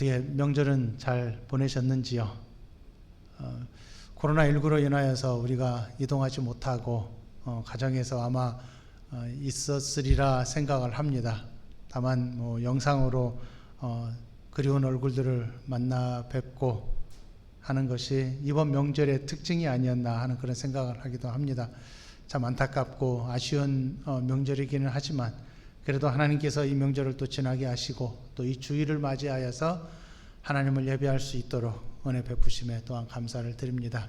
어떻게 명절은 잘 보내셨는지요? 코로나19로 인하여서 우리가 이동하지 못하고 가정에서 아마 있었으리라 생각을 합니다. 다만 영상으로 그리운 얼굴들을 만나 뵙고 하는 것이 이번 명절의 특징이 아니었나 하는 그런 생각을 하기도 합니다. 참 안타깝고 아쉬운 명절이기는 하지만 그래도 하나님께서 이 명절을 또 지나게 하시고 또 이 주일을 맞이하여서 하나님을 예배할 수 있도록 은혜 베푸심에 또한 감사를 드립니다.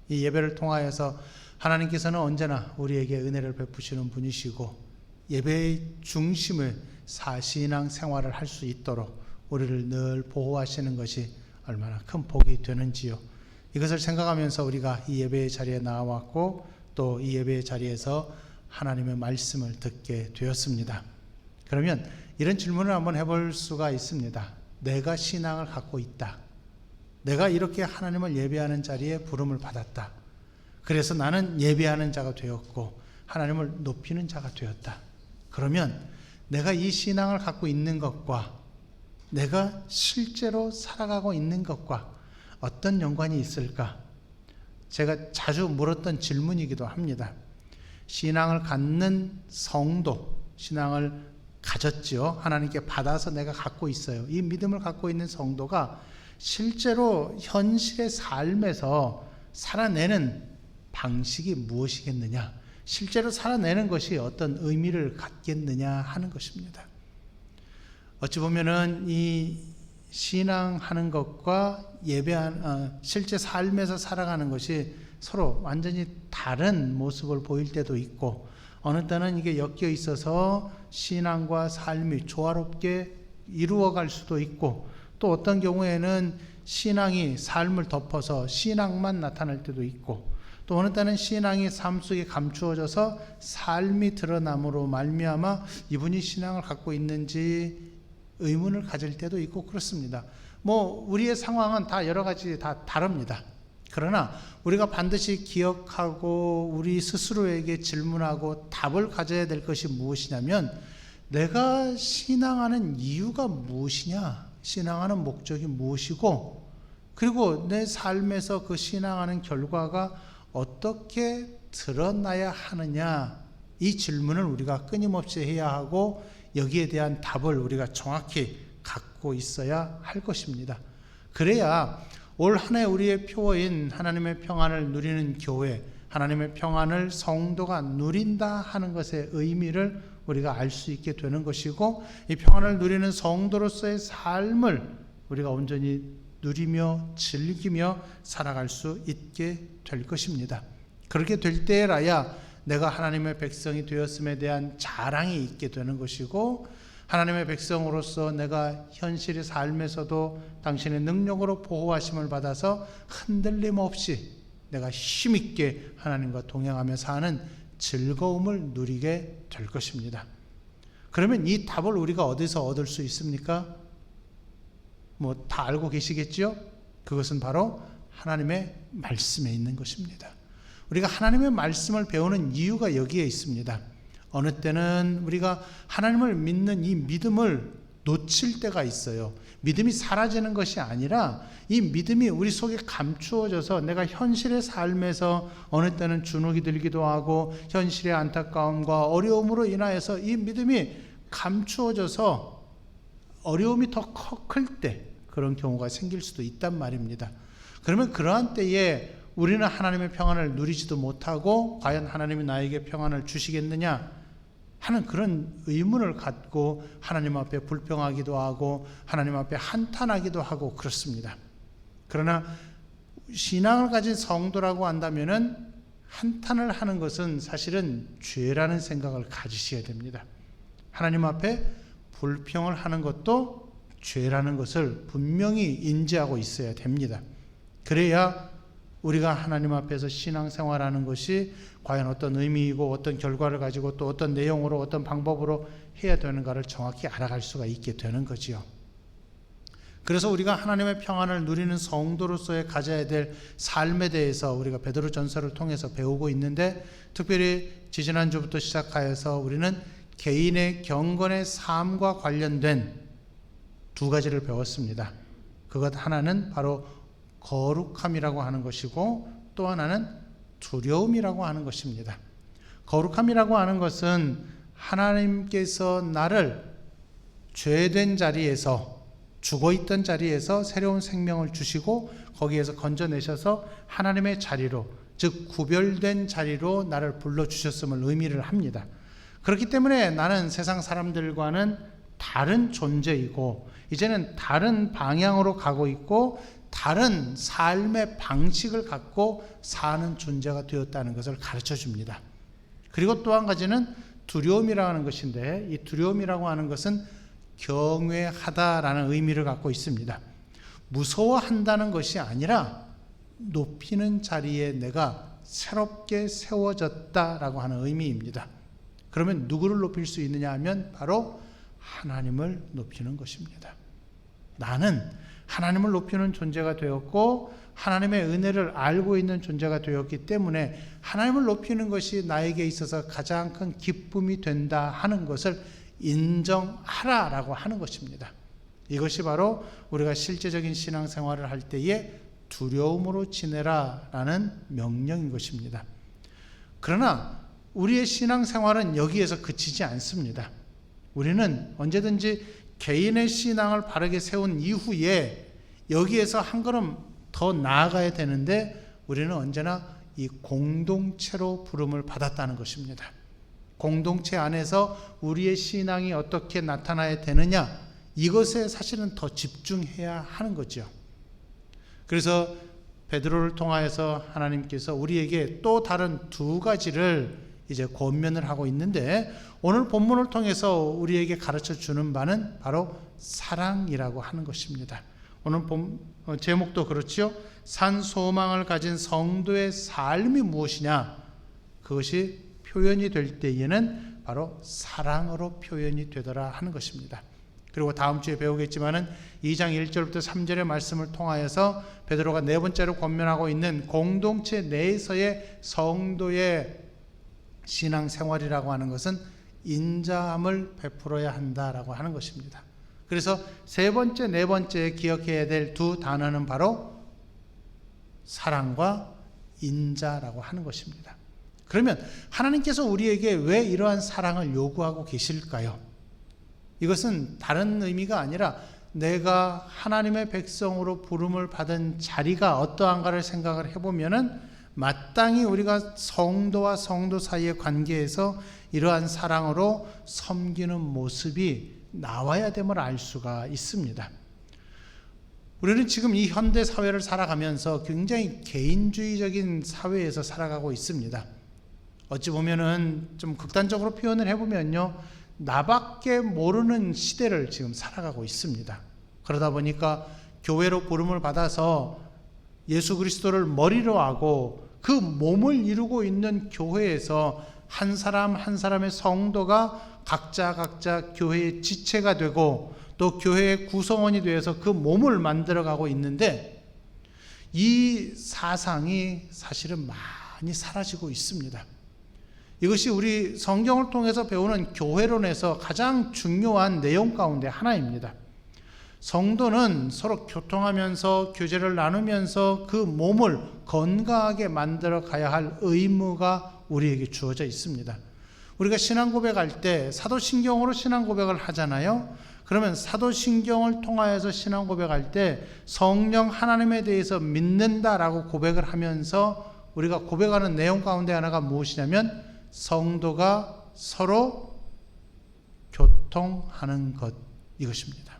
이 예배를 통하여서 하나님께서는 언제나 우리에게 은혜를 베푸시는 분이시고 예배의 중심을 신앙 생활을 할 수 있도록 우리를 늘 보호하시는 것이 얼마나 큰 복이 되는지요. 이것을 생각하면서 우리가 이 예배의 자리에 나왔고 또 이 예배의 자리에서 하나님의 말씀을 듣게 되었습니다. 그러면 이런 질문을 한번 해볼 수가 있습니다. 내가 신앙을 갖고 있다. 내가 이렇게 하나님을 예배하는 자리에 부름을 받았다. 그래서 나는 예배하는 자가 되었고 하나님을 높이는 자가 되었다. 그러면 내가 이 신앙을 갖고 있는 것과 내가 실제로 살아가고 있는 것과 어떤 연관이 있을까? 제가 자주 물었던 질문이기도 합니다. 신앙을 갖는 성도, 신앙을 가졌죠. 하나님께 받아서 내가 갖고 있어요. 이 믿음을 갖고 있는 성도가 실제로 현실의 삶에서 살아내는 방식이 무엇이겠느냐, 실제로 살아내는 것이 어떤 의미를 갖겠느냐 하는 것입니다. 어찌 보면은 이 신앙하는 것과 실제 삶에서 살아가는 것이 서로 완전히 다른 모습을 보일 때도 있고, 어느 때는 이게 엮여 있어서 신앙과 삶이 조화롭게 이루어갈 수도 있고, 또 어떤 경우에는 신앙이 삶을 덮어서 신앙만 나타날 때도 있고, 또 어느 때는 신앙이 삶 속에 감추어져서 삶이 드러남으로 말미암아 이분이 신앙을 갖고 있는지 의문을 가질 때도 있고 그렇습니다. 우리의 상황은 다 여러 가지 다 다릅니다. 그러나 우리가 반드시 기억하고 우리 스스로에게 질문하고 답을 가져야 될 것이 무엇이냐면, 내가 신앙하는 이유가 무엇이냐, 신앙하는 목적이 무엇이고, 그리고 내 삶에서 그 신앙하는 결과가 어떻게 드러나야 하느냐, 이 질문을 우리가 끊임없이 해야 하고 여기에 대한 답을 우리가 정확히 갖고 있어야 할 것입니다. 그래야 올 한 해 우리의 표어인 하나님의 평안을 누리는 교회, 하나님의 평안을 성도가 누린다 하는 것의 의미를 우리가 알 수 있게 되는 것이고, 이 평안을 누리는 성도로서의 삶을 우리가 온전히 누리며 즐기며 살아갈 수 있게 될 것입니다. 그렇게 될 때라야 내가 하나님의 백성이 되었음에 대한 자랑이 있게 되는 것이고, 하나님의 백성으로서 내가 현실의 삶에서도 당신의 능력으로 보호하심을 받아서 흔들림 없이 내가 힘있게 하나님과 동행하며 사는 즐거움을 누리게 될 것입니다. 그러면 이 답을 우리가 어디서 얻을 수 있습니까? 다 알고 계시겠죠? 그것은 바로 하나님의 말씀에 있는 것입니다. 우리가 하나님의 말씀을 배우는 이유가 여기에 있습니다. 어느 때는 우리가 하나님을 믿는 이 믿음을 놓칠 때가 있어요. 믿음이 사라지는 것이 아니라 이 믿음이 우리 속에 감추어져서 내가 현실의 삶에서 어느 때는 주눅이 들기도 하고 현실의 안타까움과 어려움으로 인하여서 이 믿음이 감추어져서 어려움이 더 클 때 그런 경우가 생길 수도 있단 말입니다. 그러면 그러한 때에 우리는 하나님의 평안을 누리지도 못하고 과연 하나님이 나에게 평안을 주시겠느냐 하는 그런 의문을 갖고 하나님 앞에 불평하기도 하고 하나님 앞에 한탄하기도 하고 그렇습니다. 그러나 신앙을 가진 성도라고 한다면은 한탄을 하는 것은 사실은 죄라는 생각을 가지셔야 됩니다. 하나님 앞에 불평을 하는 것도 죄라는 것을 분명히 인지하고 있어야 됩니다. 그래야 우리가 하나님 앞에서 신앙생활하는 것이 과연 어떤 의미이고 어떤 결과를 가지고 또 어떤 내용으로 어떤 방법으로 해야 되는가를 정확히 알아갈 수가 있게 되는 거지요. 그래서 우리가 하나님의 평안을 누리는 성도로서의 가져야 될 삶에 대해서 우리가 베드로전서를 통해서 배우고 있는데, 특별히 지지난주부터 시작하여서 우리는 개인의 경건의 삶과 관련된 두 가지를 배웠습니다. 그것 하나는 바로 거룩함이라고 하는 것이고 또 하나는 두려움이라고 하는 것입니다. 거룩함이라고 하는 것은 하나님께서 나를 죄된 자리에서, 죽어있던 자리에서 새로운 생명을 주시고 거기에서 건져내셔서 하나님의 자리로, 즉 구별된 자리로 나를 불러주셨음을 의미를 합니다. 그렇기 때문에 나는 세상 사람들과는 다른 존재이고 이제는 다른 방향으로 가고 있고 다른 삶의 방식을 갖고 사는 존재가 되었다는 것을 가르쳐 줍니다. 그리고 또 한 가지는 두려움이라고 하는 것인데, 이 두려움이라고 하는 것은 경외하다라는 의미를 갖고 있습니다. 무서워한다는 것이 아니라 높이는 자리에 내가 새롭게 세워졌다라고 하는 의미입니다. 그러면 누구를 높일 수 있느냐 하면 바로 하나님을 높이는 것입니다. 나는 하나님을 높이는 존재가 되었고 하나님의 은혜를 알고 있는 존재가 되었기 때문에 하나님을 높이는 것이 나에게 있어서 가장 큰 기쁨이 된다 하는 것을 인정하라라고 하는 것입니다. 이것이 바로 우리가 실제적인 신앙생활을 할 때에 두려움으로 지내라라는 명령인 것입니다. 그러나 우리의 신앙생활은 여기에서 그치지 않습니다. 우리는 언제든지 개인의 신앙을 바르게 세운 이후에 여기에서 한 걸음 더 나아가야 되는데 우리는 언제나 이 공동체로 부름을 받았다는 것입니다. 공동체 안에서 우리의 신앙이 어떻게 나타나야 되느냐, 이것에 사실은 더 집중해야 하는 거죠. 그래서 베드로를 통하여서 하나님께서 우리에게 또 다른 두 가지를 이제 권면을 하고 있는데, 오늘 본문을 통해서 우리에게 가르쳐 주는 바는 바로 사랑이라고 하는 것입니다. 오늘 제목도 그렇지요. 산 소망을 가진 성도의 삶이 무엇이냐, 그것이 표현이 될 때에는 바로 사랑으로 표현이 되더라 하는 것입니다. 그리고 다음 주에 배우겠지만은 2장 1절부터 3절의 말씀을 통하여서 베드로가 네 번째로 권면하고 있는 공동체 내에서의 성도의 신앙생활이라고 하는 것은 인자함을 베풀어야 한다라고 하는 것입니다. 그래서 세 번째, 네 번째 기억해야 될 두 단어는 바로 사랑과 인자라고 하는 것입니다. 그러면 하나님께서 우리에게 왜 이러한 사랑을 요구하고 계실까요? 이것은 다른 의미가 아니라 내가 하나님의 백성으로 부름을 받은 자리가 어떠한가를 생각을 해보면은 마땅히 우리가 성도와 성도 사이의 관계에서 이러한 사랑으로 섬기는 모습이 나와야 됨을 알 수가 있습니다. 우리는 지금 이 현대 사회를 살아가면서 굉장히 개인주의적인 사회에서 살아가고 있습니다. 어찌 보면은 좀 극단적으로 표현을 해보면요, 나밖에 모르는 시대를 지금 살아가고 있습니다. 그러다 보니까 교회로 부름을 받아서 예수 그리스도를 머리로 하고 그 몸을 이루고 있는 교회에서 한 사람 한 사람의 성도가 각자 교회의 지체가 되고 또 교회의 구성원이 되어서 그 몸을 만들어가고 있는데, 이 사상이 사실은 많이 사라지고 있습니다. 이것이 우리 성경을 통해서 배우는 교회론에서 가장 중요한 내용 가운데 하나입니다. 성도는 서로 교통하면서 교제를 나누면서 그 몸을 건강하게 만들어 가야 할 의무가 우리에게 주어져 있습니다. 우리가 신앙 고백할 때 사도신경으로 신앙 고백을 하잖아요. 그러면 사도신경을 통하여서 신앙 고백할 때 성령 하나님에 대해서 믿는다라고 고백을 하면서 우리가 고백하는 내용 가운데 하나가 무엇이냐면 성도가 서로 교통하는 것, 이것입니다.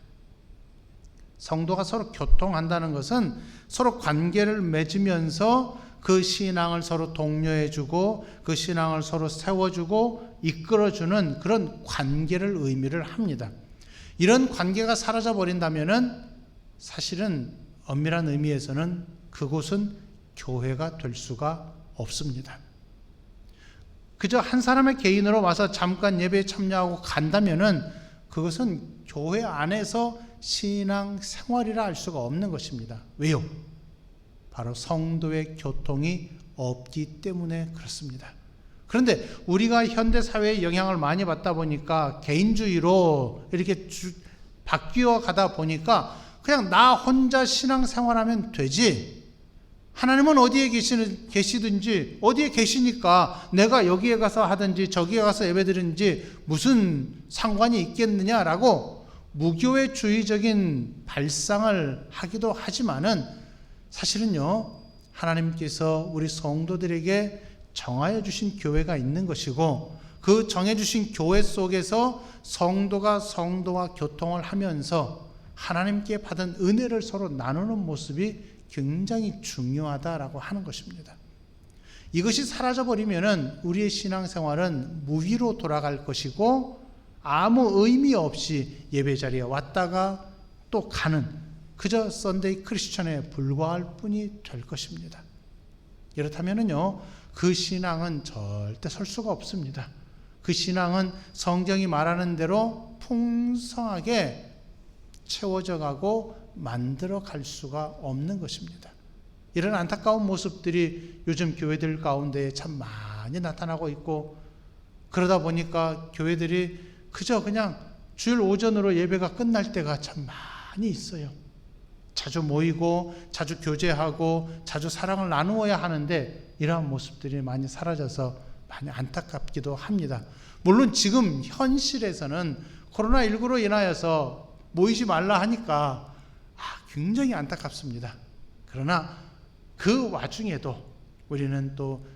성도가 서로 교통한다는 것은 서로 관계를 맺으면서 그 신앙을 서로 독려해주고 그 신앙을 서로 세워주고 이끌어주는 그런 관계를 의미를 합니다. 이런 관계가 사라져 버린다면은 사실은 엄밀한 의미에서는 그곳은 교회가 될 수가 없습니다. 그저 한 사람의 개인으로 와서 잠깐 예배에 참여하고 간다면은 그것은 교회 안에서 신앙 생활이라 할 수가 없는 것입니다. 왜요? 바로 성도의 교통이 없기 때문에 그렇습니다. 그런데 우리가 현대 사회의 영향을 많이 받다 보니까 개인주의로 이렇게 바뀌어 가다 보니까 그냥 나 혼자 신앙생활하면 되지, 하나님은 어디에 계시든지 어디에 계시니까 내가 여기에 가서 하든지 저기에 가서 예배드리든지 무슨 상관이 있겠느냐라고 무교회주의적인 발상을 하기도 하지만은, 사실은요, 하나님께서 우리 성도들에게 정하여 주신 교회가 있는 것이고, 그 정해 주신 교회 속에서 성도가 성도와 교통을 하면서 하나님께 받은 은혜를 서로 나누는 모습이 굉장히 중요하다라고 하는 것입니다. 이것이 사라져버리면은 우리의 신앙생활은 무위로 돌아갈 것이고, 아무 의미 없이 예배 자리에 왔다가 또 가는 그저 썬데이 크리스천에 불과할 뿐이 될 것입니다. 이렇다면은요, 그 신앙은 절대 설 수가 없습니다. 그 신앙은 성경이 말하는 대로 풍성하게 채워져 가고 만들어 갈 수가 없는 것입니다. 이런 안타까운 모습들이 요즘 교회들 가운데 참 많이 나타나고 있고, 그러다 보니까 교회들이 그저 그냥 주일 오전으로 예배가 끝날 때가 참 많이 있어요. 자주 모이고 자주 교제하고 자주 사랑을 나누어야 하는데 이러한 모습들이 많이 사라져서 많이 안타깝기도 합니다. 물론 지금 현실에서는 코로나19로 인하여서 모이지 말라 하니까 굉장히 안타깝습니다. 그러나 그 와중에도 우리는 또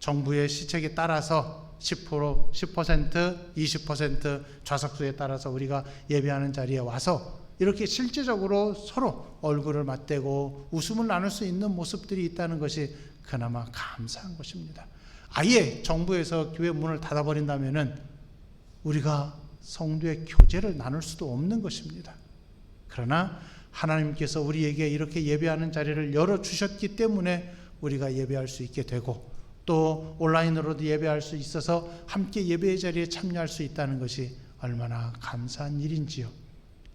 정부의 시책에 따라서 10%, 10%, 20% 좌석수에 따라서 우리가 예배하는 자리에 와서 이렇게 실제적으로 서로 얼굴을 맞대고 웃음을 나눌 수 있는 모습들이 있다는 것이 그나마 감사한 것입니다. 아예 정부에서 교회 문을 닫아버린다면은 우리가 성도의 교제를 나눌 수도 없는 것입니다. 그러나 하나님께서 우리에게 이렇게 예배하는 자리를 열어주셨기 때문에 우리가 예배할 수 있게 되고, 또 온라인으로도 예배할 수 있어서 함께 예배의 자리에 참여할 수 있다는 것이 얼마나 감사한 일인지요.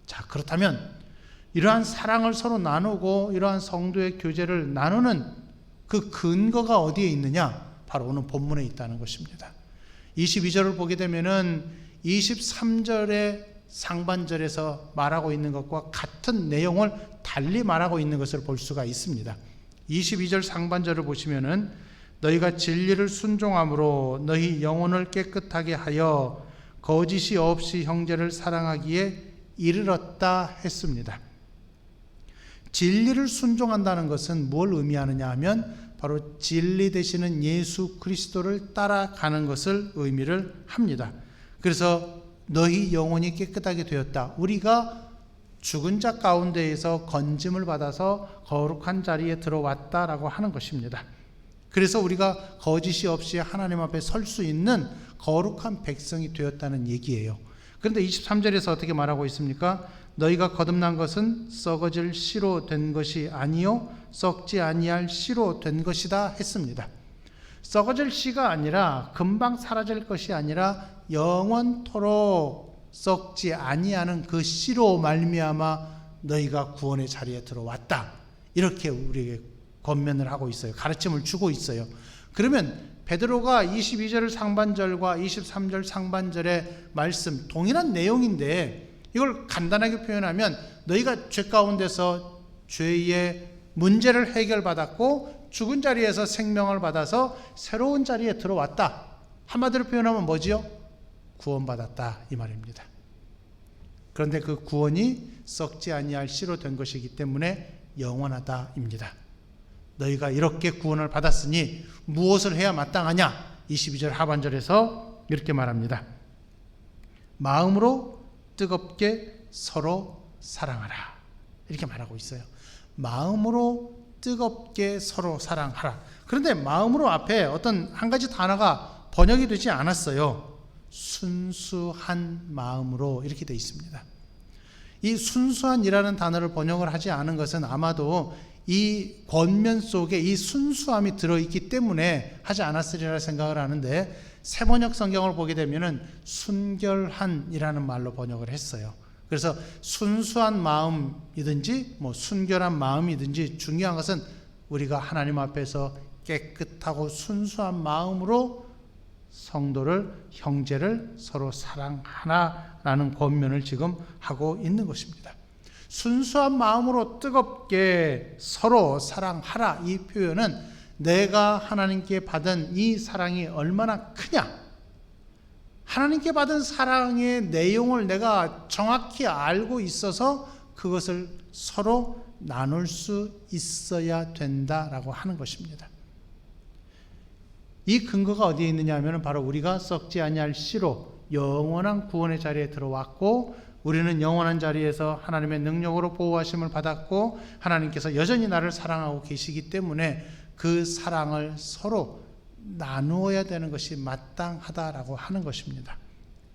자, 그렇다면 이러한 사랑을 서로 나누고 이러한 성도의 교제를 나누는 그 근거가 어디에 있느냐? 바로 오늘 본문에 있다는 것입니다. 22절을 보게 되면은 23절의 상반절에서 말하고 있는 것과 같은 내용을 달리 말하고 있는 것을 볼 수가 있습니다. 22절 상반절을 보시면은 너희가 진리를 순종함으로 너희 영혼을 깨끗하게 하여 거짓이 없이 형제를 사랑하기에 이르렀다 했습니다. 진리를 순종한다는 것은 뭘 의미하느냐 하면 바로 진리 되시는 예수 그리스도를 따라가는 것을 의미를 합니다. 그래서 너희 영혼이 깨끗하게 되었다. 우리가 죽은 자 가운데에서 건짐을 받아서 거룩한 자리에 들어왔다라고 하는 것입니다. 그래서 우리가 거짓이 없이 하나님 앞에 설 수 있는 거룩한 백성이 되었다는 얘기예요. 그런데 23절에서 어떻게 말하고 있습니까? 너희가 거듭난 것은 썩어질 씨로 된 것이 아니요 썩지 아니할 씨로 된 것이다 했습니다. 썩어질 씨가 아니라 금방 사라질 것이 아니라 영원토록 썩지 아니하는 그 씨로 말미암아 너희가 구원의 자리에 들어왔다. 이렇게 우리에게 권면을 하고 있어요. 가르침을 주고 있어요. 그러면 베드로가 22절 상반절과 23절 상반절의 말씀 동일한 내용인데 이걸 간단하게 표현하면 너희가 죄 가운데서 죄의 문제를 해결받았고 죽은 자리에서 생명을 받아서 새로운 자리에 들어왔다. 한마디로 표현하면 뭐지요? 구원받았다 이 말입니다. 그런데 그 구원이 썩지 아니할 씨로 된 것이기 때문에 영원하다입니다. 너희가 이렇게 구원을 받았으니 무엇을 해야 마땅하냐? 22절 하반절에서 이렇게 말합니다. 마음으로 뜨겁게 서로 사랑하라. 이렇게 말하고 있어요. 마음으로 뜨겁게 서로 사랑하라. 그런데 마음으로 앞에 어떤 한 가지 단어가 번역이 되지 않았어요. 순수한 마음으로 이렇게 되어 있습니다. 이 순수한이라는 단어를 번역을 하지 않은 것은 아마도 이 권면 속에 이 순수함이 들어있기 때문에 하지 않았으리라 생각을 하는데, 새번역 성경을 보게 되면은 순결한이라는 말로 번역을 했어요. 그래서 순수한 마음이든지 순결한 마음이든지 중요한 것은 우리가 하나님 앞에서 깨끗하고 순수한 마음으로 성도를, 형제를 서로 사랑하라라는 권면을 지금 하고 있는 것입니다. 순수한 마음으로 뜨겁게 서로 사랑하라, 이 표현은 내가 하나님께 받은 이 사랑이 얼마나 크냐, 하나님께 받은 사랑의 내용을 내가 정확히 알고 있어서 그것을 서로 나눌 수 있어야 된다라고 하는 것입니다. 이 근거가 어디에 있느냐 하면 바로 우리가 썩지 아니할 씨로 영원한 구원의 자리에 들어왔고, 우리는 영원한 자리에서 하나님의 능력으로 보호하심을 받았고, 하나님께서 여전히 나를 사랑하고 계시기 때문에 그 사랑을 서로 나누어야 되는 것이 마땅하다라고 하는 것입니다.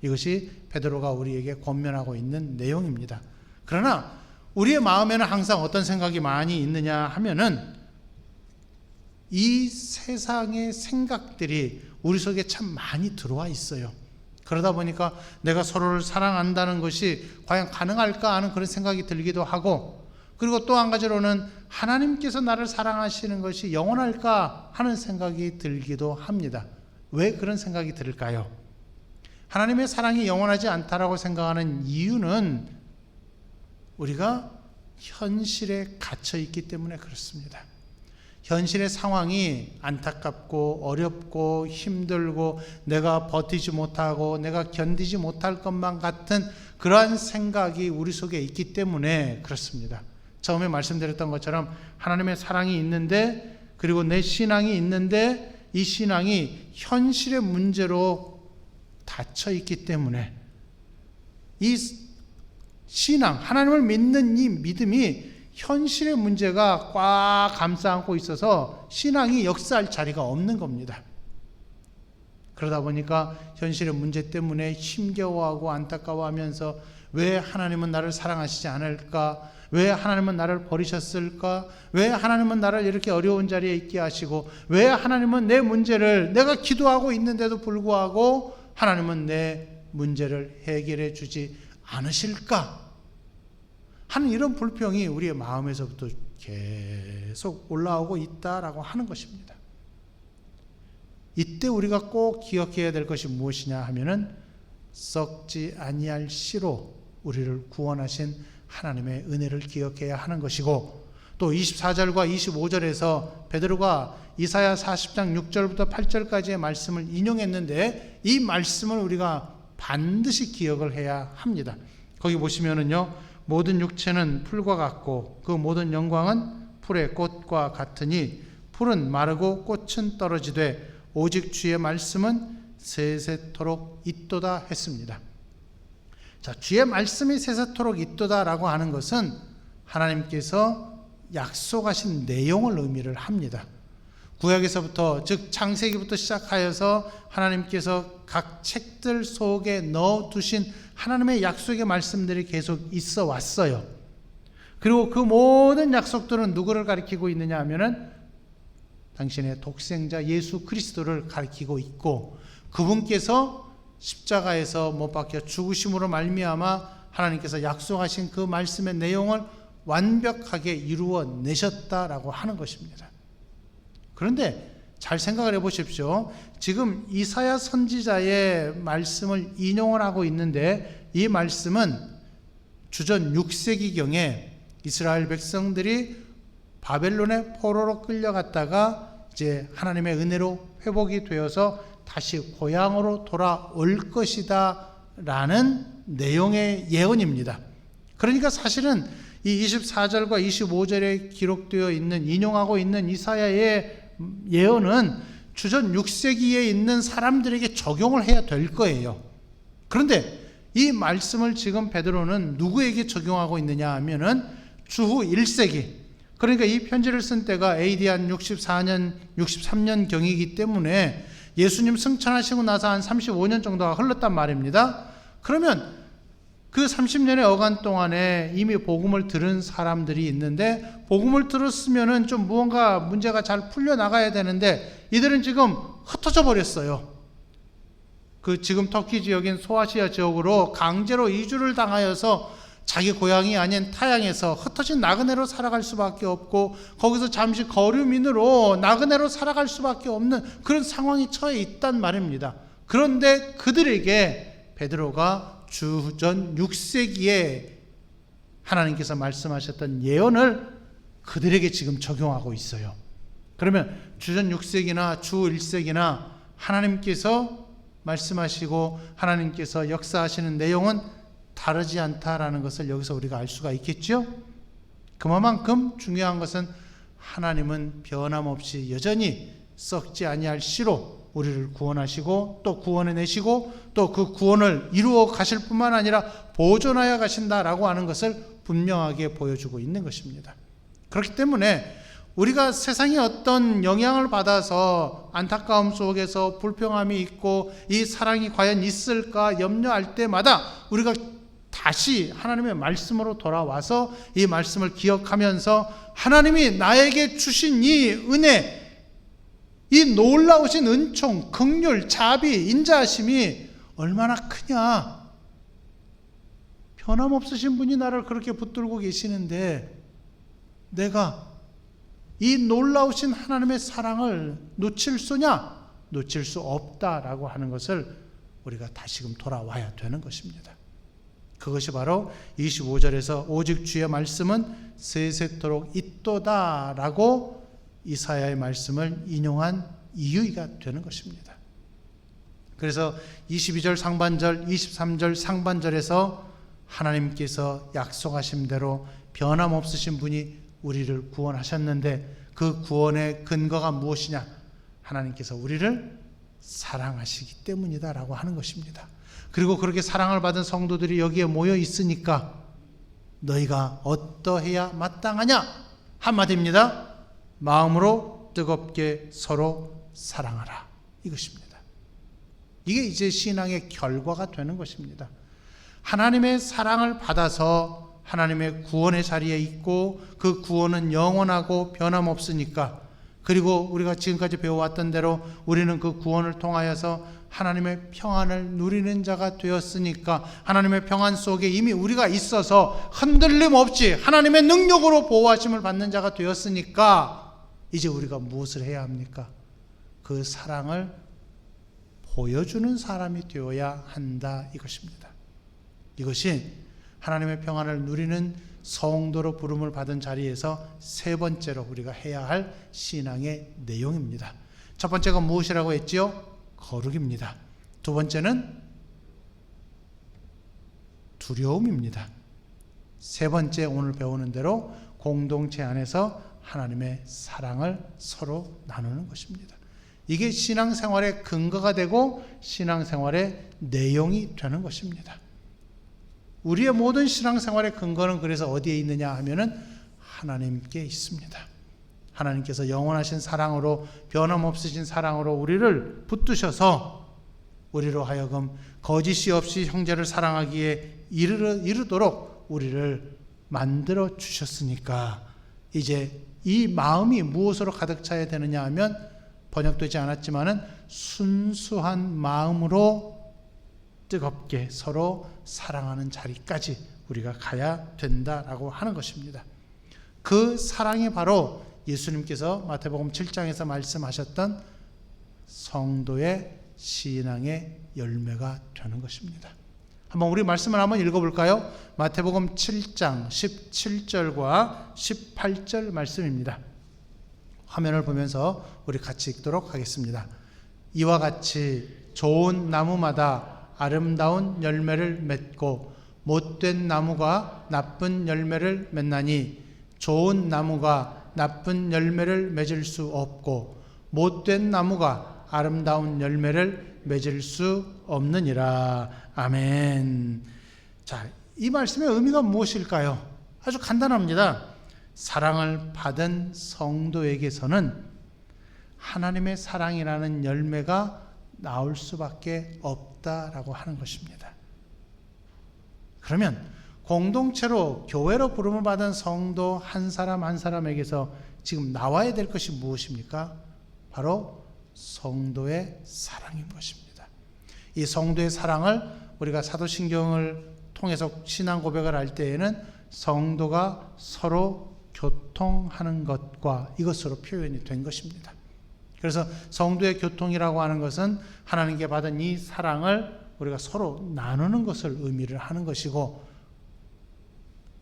이것이 베드로가 우리에게 권면하고 있는 내용입니다. 그러나 우리의 마음에는 항상 어떤 생각이 많이 있느냐 하면은 이 세상의 생각들이 우리 속에 참 많이 들어와 있어요. 그러다 보니까 내가 서로를 사랑한다는 것이 과연 가능할까 하는 그런 생각이 들기도 하고, 그리고 또 한 가지로는 하나님께서 나를 사랑하시는 것이 영원할까 하는 생각이 들기도 합니다. 왜 그런 생각이 들을까요? 하나님의 사랑이 영원하지 않다라고 생각하는 이유는 우리가 현실에 갇혀 있기 때문에 그렇습니다. 현실의 상황이 안타깝고 어렵고 힘들고 내가 버티지 못하고 내가 견디지 못할 것만 같은 그러한 생각이 우리 속에 있기 때문에 그렇습니다. 처음에 말씀드렸던 것처럼 하나님의 사랑이 있는데, 그리고 내 신앙이 있는데 이 신앙이 현실의 문제로 닫혀 있기 때문에 이 신앙, 하나님을 믿는 이 믿음이 현실의 문제가 꽉 감싸 안고 있어서 신앙이 역사할 자리가 없는 겁니다. 그러다 보니까 현실의 문제 때문에 힘겨워하고 안타까워하면서 왜 하나님은 나를 사랑하시지 않을까? 왜 하나님은 나를 버리셨을까? 왜 하나님은 나를 이렇게 어려운 자리에 있게 하시고, 왜 하나님은 내 문제를, 내가 기도하고 있는데도 불구하고 하나님은 내 문제를 해결해 주지 않으실까 하는 이런 불평이 우리의 마음에서부터 계속 올라오고 있다라고 하는 것입니다. 이때 우리가 꼭 기억해야 될 것이 무엇이냐 하면은 썩지 아니할 씨로 우리를 구원하신 하나님의 은혜를 기억해야 하는 것이고, 또 24절과 25절에서 베드로가 이사야 40장 6절부터 8절까지의 말씀을 인용했는데, 이 말씀을 우리가 반드시 기억을 해야 합니다. 거기 보시면은요, 모든 육체는 풀과 같고 그 모든 영광은 풀의 꽃과 같으니 풀은 마르고 꽃은 떨어지되 오직 주의 말씀은 세세토록 있도다 했습니다. 자, 주의 말씀이 세세토록 있도다라고 하는 것은 하나님께서 약속하신 내용을 의미를 합니다. 구약에서부터, 즉 창세기부터 시작하여서 하나님께서 각 책들 속에 넣어두신 하나님의 약속의 말씀들이 계속 있어 왔어요. 그리고 그 모든 약속들은 누구를 가리키고 있느냐 하면은 당신의 독생자 예수 그리스도를 가리키고 있고, 그분께서 십자가에서 못 박혀 죽으심으로 말미암아 하나님께서 약속하신 그 말씀의 내용을 완벽하게 이루어 내셨다라고 하는 것입니다. 그런데 잘 생각을 해보십시오. 지금 이사야 선지자의 말씀을 인용을 하고 있는데, 이 말씀은 주전 6세기경에 이스라엘 백성들이 바벨론의 포로로 끌려갔다가 이제 하나님의 은혜로 회복이 되어서 다시 고향으로 돌아올 것이다 라는 내용의 예언입니다. 그러니까 사실은 이 24절과 25절에 기록되어 있는, 인용하고 있는 이사야의 예언은 주전 6세기에 있는 사람들에게 적용을 해야 될 거예요. 그런데 이 말씀을 지금 베드로는 누구에게 적용하고 있느냐 하면은 주후 1세기, 그러니까 이 편지를 쓴 때가 AD 한 64년, 63년 경이기 때문에 예수님 승천하시고 나서 한 35년 정도가 흘렀단 말입니다. 그러면 그 30년의 어간 동안에 이미 복음을 들은 사람들이 있는데, 복음을 들었으면은 좀 무언가 문제가 잘 풀려나가야 되는데 이들은 지금 흩어져 버렸어요. 그 지금 터키 지역인 소아시아 지역으로 강제로 이주를 당하여서 자기 고향이 아닌 타양에서 흩어진 나그네로 살아갈 수밖에 없고, 거기서 잠시 거류민으로 나그네로 살아갈 수밖에 없는 그런 상황이 처해 있단 말입니다. 그런데 그들에게 베드로가 주전 6세기에 하나님께서 말씀하셨던 예언을 그들에게 지금 적용하고 있어요. 그러면 주전 6세기나 주 1세기나 하나님께서 말씀하시고 하나님께서 역사하시는 내용은 다르지 않다라는 것을 여기서 우리가 알 수가 있겠죠. 그만큼 중요한 것은 하나님은 변함없이 여전히 썩지 아니할 씨로 우리를 구원하시고 또 구원해내시고 또 그 구원을 이루어 가실 뿐만 아니라 보존하여 가신다라고 하는 것을 분명하게 보여주고 있는 것입니다. 그렇기 때문에 우리가 세상의 어떤 영향을 받아서 안타까움 속에서 불평함이 있고 이 사랑이 과연 있을까 염려할 때마다 우리가 다시 하나님의 말씀으로 돌아와서 이 말씀을 기억하면서 하나님이 나에게 주신 이 은혜, 이 놀라우신 은총, 긍휼, 자비, 인자하심이 얼마나 크냐. 변함없으신 분이 나를 그렇게 붙들고 계시는데 내가 이 놀라우신 하나님의 사랑을 놓칠 수냐? 놓칠 수 없다라고 하는 것을 우리가 다시금 돌아와야 되는 것입니다. 그것이 바로 25절에서 오직 주의 말씀은 세세토록 있도다라고 이사야의 말씀을 인용한 이유가 되는 것입니다. 그래서 22절 상반절, 23절 상반절에서 하나님께서 약속하신 대로 변함없으신 분이 우리를 구원하셨는데 그 구원의 근거가 무엇이냐? 하나님께서 우리를 사랑하시기 때문이다라고 하는 것입니다. 그리고 그렇게 사랑을 받은 성도들이 여기에 모여 있으니까 너희가 어떠해야 마땅하냐? 한마디입니다. 마음으로 뜨겁게 서로 사랑하라. 이것입니다. 이게 이제 신앙의 결과가 되는 것입니다. 하나님의 사랑을 받아서 하나님의 구원의 자리에 있고 그 구원은 영원하고 변함없으니까, 그리고 우리가 지금까지 배워왔던 대로 우리는 그 구원을 통하여서 하나님의 평안을 누리는 자가 되었으니까 하나님의 평안 속에 이미 우리가 있어서 흔들림 없이 하나님의 능력으로 보호하심을 받는 자가 되었으니까 이제 우리가 무엇을 해야 합니까? 그 사랑을 보여주는 사람이 되어야 한다 이것입니다. 이것이 하나님의 평안을 누리는 성도로 부름을 받은 자리에서 세 번째로 우리가 해야 할 신앙의 내용입니다. 첫 번째가 무엇이라고 했지요? 거룩입니다. 두 번째는 두려움입니다. 세 번째 오늘 배우는 대로 공동체 안에서 하나님의 사랑을 서로 나누는 것입니다. 이게 신앙생활의 근거가 되고 신앙생활의 내용이 되는 것입니다. 우리의 모든 신앙생활의 근거는 그래서 어디에 있느냐 하면은 하나님께 있습니다. 하나님께서 영원하신 사랑으로, 변함없으신 사랑으로 우리를 붙드셔서 우리로 하여금 거짓이 없이 형제를 사랑하기에 이르도록 우리를 만들어 주셨으니까 이제 이 마음이 무엇으로 가득 차야 되느냐 하면 번역되지 않았지만은 순수한 마음으로 뜨겁게 서로 사랑하는 자리까지 우리가 가야 된다라고 하는 것입니다. 그 사랑이 바로 예수님께서 마태복음 7장에서 말씀하셨던 성도의 신앙의 열매가 되는 것입니다. 한번 우리 말씀을 한번 읽어볼까요? 마태복음 7장 17절과 18절 말씀입니다. 화면을 보면서 우리 같이 읽도록 하겠습니다. 이와 같이 좋은 나무마다 아름다운 열매를 맺고 못된 나무가 나쁜 열매를 맺나니 좋은 나무가 나쁜 열매를 맺을 수 없고 못된 나무가 아름다운 열매를 맺을 수 없느니라. 아멘. 자, 이 말씀의 의미가 무엇일까요? 아주 간단합니다. 사랑을 받은 성도에게서는 하나님의 사랑이라는 열매가 나올 수밖에 없다라고 하는 것입니다. 그러면 공동체로 교회로 부름을 받은 성도 한 사람 한 사람에게서 지금 나와야 될 것이 무엇입니까? 바로 성도의 사랑인 것입니다. 이 성도의 사랑을 우리가 사도신경을 통해서 신앙 고백을 할 때에는 성도가 서로 교통하는 것과 이것으로 표현이 된 것입니다. 그래서 성도의 교통이라고 하는 것은 하나님께 받은 이 사랑을 우리가 서로 나누는 것을 의미를 하는 것이고,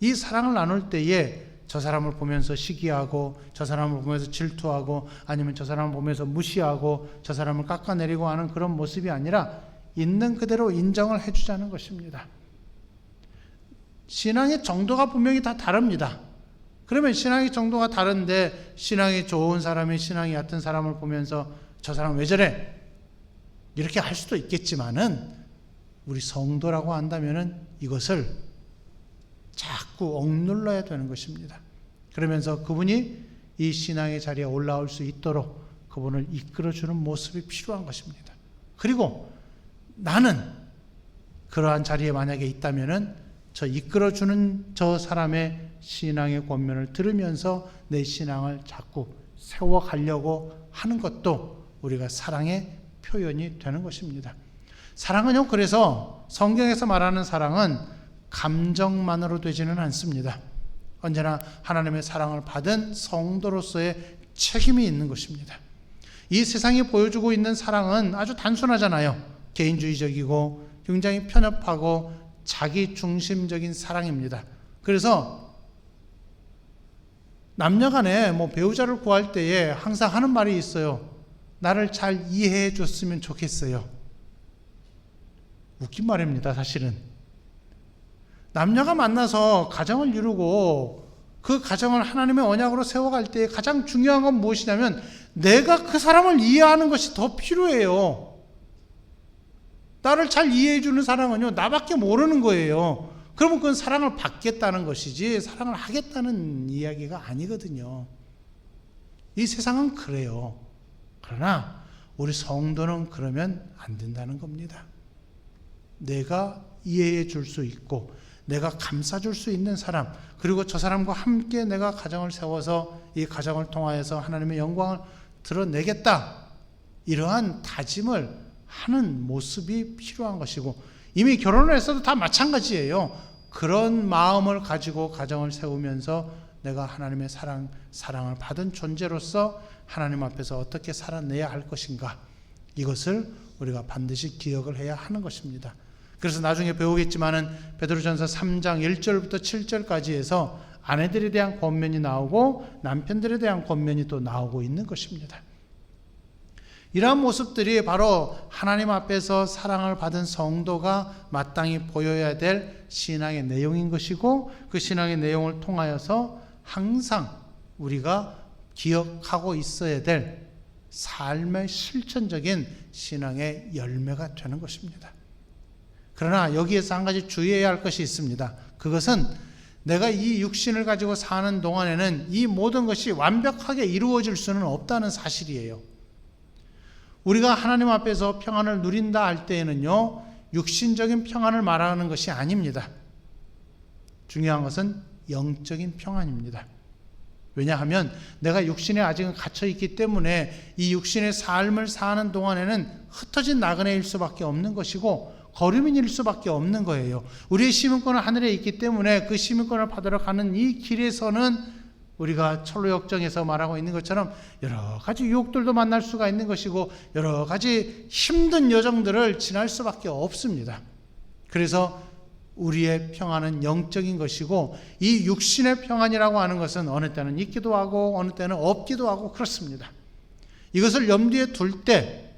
이 사랑을 나눌 때에 저 사람을 보면서 시기하고 저 사람을 보면서 질투하고 아니면 저 사람을 보면서 무시하고 저 사람을 깎아내리고 하는 그런 모습이 아니라 있는 그대로 인정을 해주자는 것입니다. 신앙의 정도가 분명히 다 다릅니다. 그러면 신앙의 정도가 다른데 신앙이 좋은 사람이 신앙이 얕은 사람을 보면서 저 사람 왜 저래? 이렇게 할 수도 있겠지만은 우리 성도라고 한다면은 이것을 자꾸 억눌러야 되는 것입니다. 그러면서 그분이 이 신앙의 자리에 올라올 수 있도록 그분을 이끌어주는 모습이 필요한 것입니다. 그리고 나는 그러한 자리에 만약에 있다면은 저 이끌어주는 저 사람의 신앙의 권면을 들으면서 내 신앙을 자꾸 세워가려고 하는 것도 우리가 사랑의 표현이 되는 것입니다. 사랑은요, 그래서 성경에서 말하는 사랑은 감정만으로 되지는 않습니다. 언제나 하나님의 사랑을 받은 성도로서의 책임이 있는 것입니다. 이 세상이 보여주고 있는 사랑은 아주 단순하잖아요. 개인주의적이고 굉장히 편협하고 자기 중심적인 사랑입니다. 그래서 남녀간에 배우자를 구할 때에 항상 하는 말이 있어요. 나를 잘 이해해 줬으면 좋겠어요. 웃긴 말입니다, 사실은. 남녀가 만나서 가정을 이루고 그 가정을 하나님의 언약으로 세워갈 때 가장 중요한 건 무엇이냐면 내가 그 사람을 이해하는 것이 더 필요해요. 나를 잘 이해해 주는 사람은요, 나밖에 모르는 거예요. 그러면 그건 사랑을 받겠다는 것이지 사랑을 하겠다는 이야기가 아니거든요. 이 세상은 그래요. 그러나 우리 성도는 그러면 안 된다는 겁니다. 내가 이해해 줄 수 있고 내가 감싸줄 수 있는 사람, 그리고 저 사람과 함께 내가 가정을 세워서 이 가정을 통하여서 하나님의 영광을 드러내겠다, 이러한 다짐을 하는 모습이 필요한 것이고, 이미 결혼을 했어도 다 마찬가지예요. 그런 마음을 가지고 가정을 세우면서 내가 하나님의 사랑을 받은 존재로서 하나님 앞에서 어떻게 살아내야 할 것인가, 이것을 우리가 반드시 기억을 해야 하는 것입니다. 그래서 나중에 배우겠지만은 베드로전서 3장 1절부터 7절까지 해서 아내들에 대한 권면이 나오고 남편들에 대한 권면이 또 나오고 있는 것입니다. 이러한 모습들이 바로 하나님 앞에서 사랑을 받은 성도가 마땅히 보여야 될 신앙의 내용인 것이고, 그 신앙의 내용을 통하여서 항상 우리가 기억하고 있어야 될 삶의 실천적인 신앙의 열매가 되는 것입니다. 그러나 여기에서 한 가지 주의해야 할 것이 있습니다. 그것은 내가 이 육신을 가지고 사는 동안에는 이 모든 것이 완벽하게 이루어질 수는 없다는 사실이에요. 우리가 하나님 앞에서 평안을 누린다 할 때에는요, 육신적인 평안을 말하는 것이 아닙니다. 중요한 것은 영적인 평안입니다. 왜냐하면 내가 육신에 아직은 갇혀 있기 때문에 이 육신의 삶을 사는 동안에는 흩어진 나그네일 수밖에 없는 것이고 거류민일 수밖에 없는 거예요. 우리의 시민권은 하늘에 있기 때문에 그 시민권을 받으러 가는 이 길에서는 우리가 철로역정에서 말하고 있는 것처럼 여러 가지 유혹들도 만날 수가 있는 것이고 여러 가지 힘든 여정들을 지날 수밖에 없습니다. 그래서 우리의 평안은 영적인 것이고, 이 육신의 평안이라고 하는 것은 어느 때는 있기도 하고 어느 때는 없기도 하고 그렇습니다. 이것을 염두에 둘 때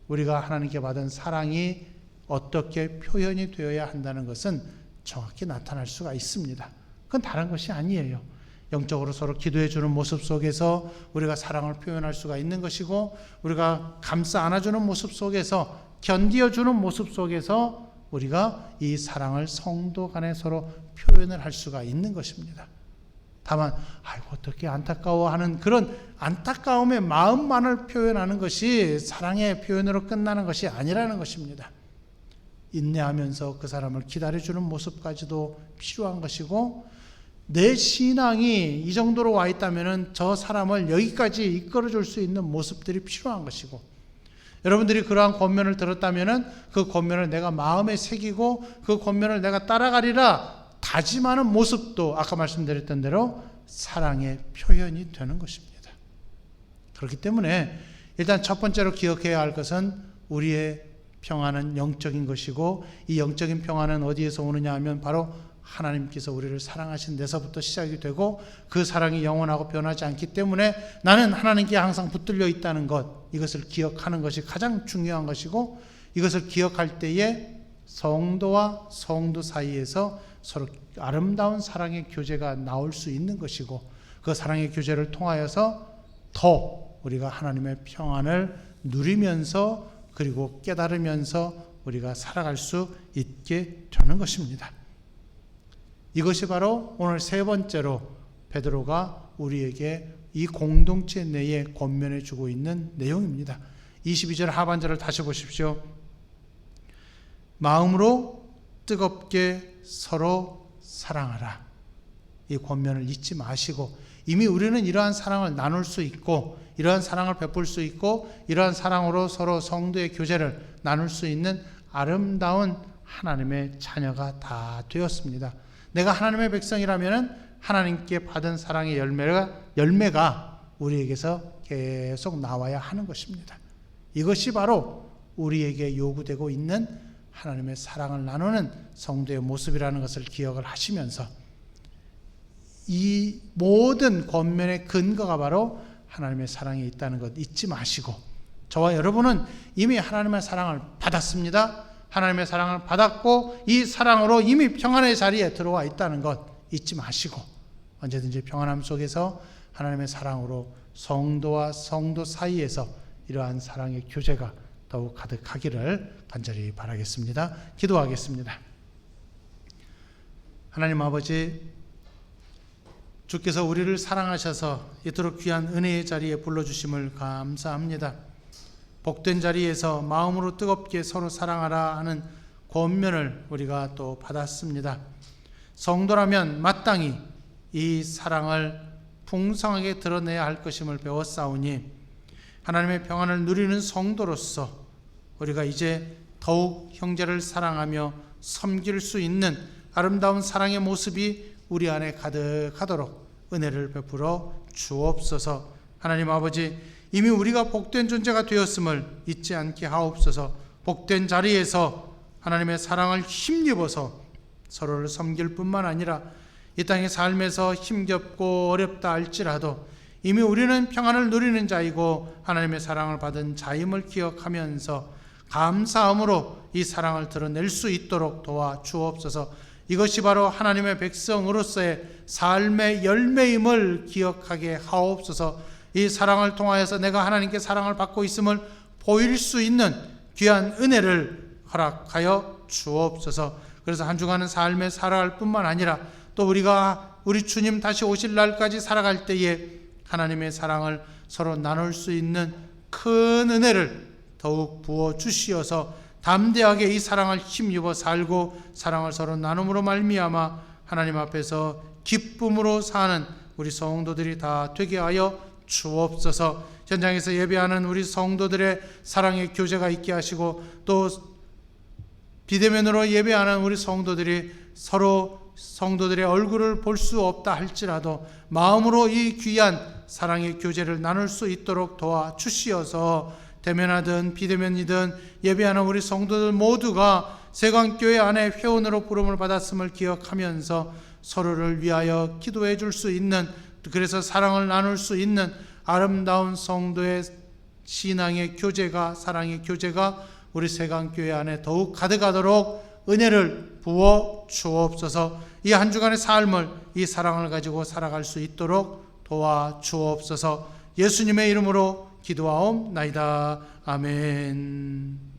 우리가 하나님께 받은 사랑이 어떻게 표현이 되어야 한다는 것은 정확히 나타날 수가 있습니다. 그건 다른 것이 아니에요. 영적으로 서로 기도해 주는 모습 속에서 우리가 사랑을 표현할 수가 있는 것이고, 우리가 감싸 안아주는 모습 속에서, 견디어 주는 모습 속에서 우리가 이 사랑을 성도 간에 서로 표현을 할 수가 있는 것입니다. 다만 아이고 어떻게 안타까워하는 그런 안타까움의 마음만을 표현하는 것이 사랑의 표현으로 끝나는 것이 아니라는 것입니다. 인내하면서 그 사람을 기다려주는 모습까지도 필요한 것이고, 내 신앙이 이 정도로 와 있다면 저 사람을 여기까지 이끌어줄 수 있는 모습들이 필요한 것이고, 여러분들이 그러한 권면을 들었다면 그 권면을 내가 마음에 새기고 그 권면을 내가 따라가리라 다짐하는 모습도 아까 말씀드렸던 대로 사랑의 표현이 되는 것입니다. 그렇기 때문에 일단 첫 번째로 기억해야 할 것은 우리의 평안은 영적인 것이고, 이 영적인 평안은 어디에서 오느냐 하면 바로 하나님께서 우리를 사랑하신 데서부터 시작이 되고 그 사랑이 영원하고 변하지 않기 때문에 나는 하나님께 항상 붙들려 있다는 것, 이것을 기억하는 것이 가장 중요한 것이고, 이것을 기억할 때에 성도와 성도 사이에서 서로 아름다운 사랑의 교제가 나올 수 있는 것이고, 그 사랑의 교제를 통하여서 더 우리가 하나님의 평안을 누리면서 그리고 깨달으면서 우리가 살아갈 수 있게 되는 것입니다. 이것이 바로 오늘 세 번째로 베드로가 우리에게 이 공동체 내에 권면해 주고 있는 내용입니다. 22절 하반절을 다시 보십시오. 마음으로 뜨겁게 서로 사랑하라. 이 권면을 잊지 마시고, 이미 우리는 이러한 사랑을 나눌 수 있고, 이러한 사랑을 베풀 수 있고, 이러한 사랑으로 서로 성도의 교제를 나눌 수 있는 아름다운 하나님의 자녀가 다 되었습니다. 내가 하나님의 백성이라면 하나님께 받은 사랑의 열매가 우리에게서 계속 나와야 하는 것입니다. 이것이 바로 우리에게 요구되고 있는 하나님의 사랑을 나누는 성도의 모습이라는 것을 기억을 하시면서, 이 모든 권면의 근거가 바로 하나님의 사랑에 있다는 것 잊지 마시고, 저와 여러분은 이미 하나님의 사랑을 받았습니다. 하나님의 사랑을 받았고 이 사랑으로 이미 평안의 자리에 들어와 있다는 것 잊지 마시고, 언제든지 평안함 속에서 하나님의 사랑으로 성도와 성도 사이에서 이러한 사랑의 교제가 더욱 가득하기를 간절히 바라겠습니다. 기도하겠습니다. 하나님 아버지, 주께서 우리를 사랑하셔서 이토록 귀한 은혜의 자리에 불러주심을 감사합니다. 복된 자리에서 마음으로 뜨겁게 서로 사랑하라 하는 권면을 우리가 또 받았습니다. 성도라면 마땅히 이 사랑을 풍성하게 드러내야 할 것임을 배웠사오니, 하나님의 평안을 누리는 성도로서 우리가 이제 더욱 형제를 사랑하며 섬길 수 있는 아름다운 사랑의 모습이 우리 안에 가득하도록 은혜를 베풀어 주옵소서. 하나님 아버지, 이미 우리가 복된 존재가 되었음을 잊지 않게 하옵소서. 복된 자리에서 하나님의 사랑을 힘입어서 서로를 섬길 뿐만 아니라 이 땅의 삶에서 힘겹고 어렵다 할지라도 이미 우리는 평안을 누리는 자이고 하나님의 사랑을 받은 자임을 기억하면서 감사함으로 이 사랑을 드러낼 수 있도록 도와 주옵소서. 이것이 바로 하나님의 백성으로서의 삶의 열매임을 기억하게 하옵소서. 이 사랑을 통하여서 내가 하나님께 사랑을 받고 있음을 보일 수 있는 귀한 은혜를 허락하여 주옵소서. 그래서 한 주간은 삶에 살아갈 뿐만 아니라 또 우리가 우리 주님 다시 오실 날까지 살아갈 때에 하나님의 사랑을 서로 나눌 수 있는 큰 은혜를 더욱 부어 주시어서 담대하게 이 사랑을 힘입어 살고 사랑을 서로 나눔으로 말미암아 하나님 앞에서 기쁨으로 사는 우리 성도들이 다 되게 하여 주옵소서. 현장에서 예배하는 우리 성도들의 사랑의 교제가 있게 하시고, 또 비대면으로 예배하는 우리 성도들이 서로 성도들의 얼굴을 볼 수 없다 할지라도 마음으로 이 귀한 사랑의 교제를 나눌 수 있도록 도와주시어서 대면하든 비대면이든 예배하는 우리 성도들 모두가 세관교회 안에 회원으로 부름을 받았음을 기억하면서 서로를 위하여 기도해 줄 수 있는, 그래서 사랑을 나눌 수 있는 아름다운 성도의 신앙의 교제가, 사랑의 교제가 우리 세관교회 안에 더욱 가득하도록 은혜를 부어 주옵소서. 이 한 주간의 삶을 이 사랑을 가지고 살아갈 수 있도록 도와 주옵소서. 예수님의 이름으로 기도하옵나이다. 아멘.